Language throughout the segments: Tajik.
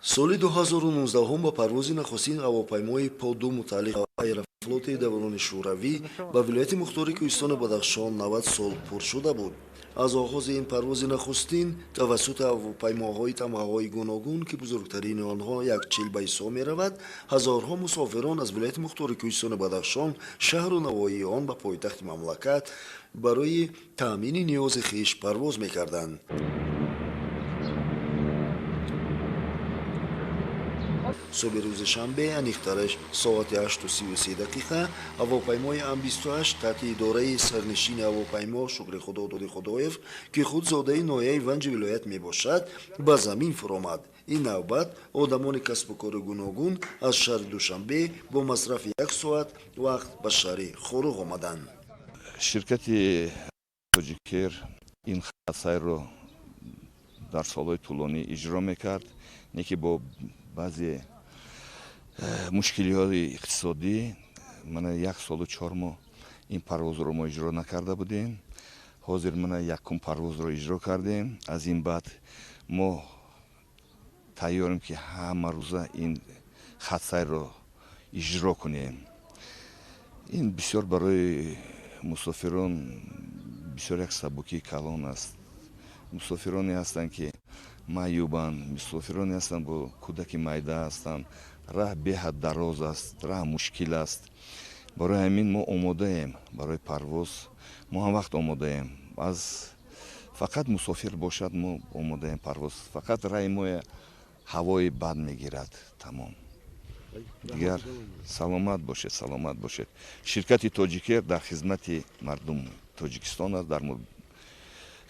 соли 2019 ба парвози нахустин ҳавопаймои По-2 мутааллиқ ба аэрофлоти даврони шӯравӣ ба вилояти мухтори Кӯҳистoni Бадахшон 90 сол пур шуда буд. аз оғози ин парвози нахустин тавассути ҳавопаймоҳои тамғаҳои гуногун ки бузургтарини онҳо 140 ба ҳисоб меравад, ҳазорҳо мусофирон аз вилояти мухтори Кӯҳистoni Бадахшон, шаҳру навоии он ба пойтахти мамлакат барои таъмини ниёзи хиш парвоз мекарданд. صبح روز شنبه انیخترش ساعت 8:33 هواپیمای ام-28 تحت اداره سرنشین هواپیما شکر خدا داد خدایف که خود زاده ناحیه ونج ولایت می باشد به زمین فرآمد. این نوبت آدمان کسب و کار گوناگون از شهر دوشنبه با مصرف 1 ساعت وقت به شهر خروغ آمدند. شرکت توجیکر این خط سیر رو در سالهای طولانی اجرا میکرد، که با بعضی мушкилиҳои иқтисодӣ мана 1 солу 4 моҳ ин парвозро мо иҷро накарда будем. ҳозир мана якум парвозро иҷро кардем. аз ин баъд мо тайёрем ки ҳама рӯза ин хатсайрро иҷро кунем. ин бисёр барои мусофирон бисёр як сабукии калон аст. мусофироне ҳастанд ки маъюбанд, мусофироне ҳастанд бо кӯдаки майда ҳастанд. раҳ беҳад дароз аст, раҳ мушкил аст. барои ҳамин мо омодаем барои парвоз, мо ҳам вақт омодаем. аз фақат мусофир бошад мо омодаем парвоз. фақат раҳи мо ҳавои бад мегирад. тамом. дигар саломат бошед, саломат бошед. ширкати тоҷикер дар хизмати мардум тоҷикистон аст, дар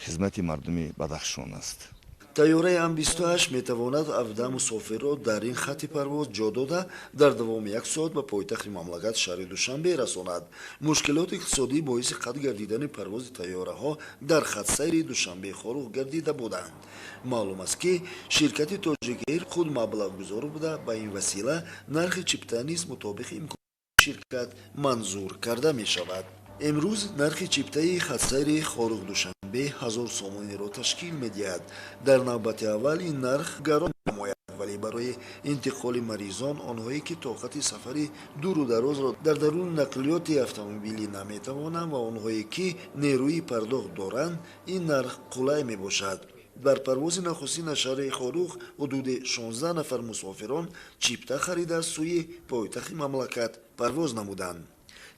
хизмати мардуми Бадахшон аст. тайёраи ам-28 метавонад 17 мусофирро дар ин хатти парвоз ҷо дода дар давоми 1 соат ба пойтахти мамлакат шаҳри Душанбе расонад. мушкилоти иқтисодӣ боиси қатъ гардидани парвози тайёраҳо дар хатсайри Душанбе хорух гардида буданд. маълум аст ки ширкати Тоҷикэйр худ маблағгузор буда ба ин васила нархи чипта низ мутобиқи имконоти ширкат манзур карда мешавад. امروز نرخ چیپتای خطسیر خاروق دوشنبه 1000 سومانی را تشکیل می‌دهد. در نوبت اول این نرخ گران نماید، ولی برای انتقال مریضان آنهایی که طاقت سفر دور و دراز را در درون نقلیات اتومبیلی نمی‌توانند و آنهایی که نیروی پرداخت دارند این نرخ قلای میباشد. در پرواز نخستین از شهر خاروق حدود 16 نفر مسافران چیپتا خریده از سوی پایتخت مملکت پرواز نمودند.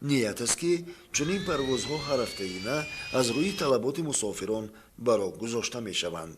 نیت است که چنین پروازها هر هفتگینه از روی طلبات مسافران برگزیده می‌شوند.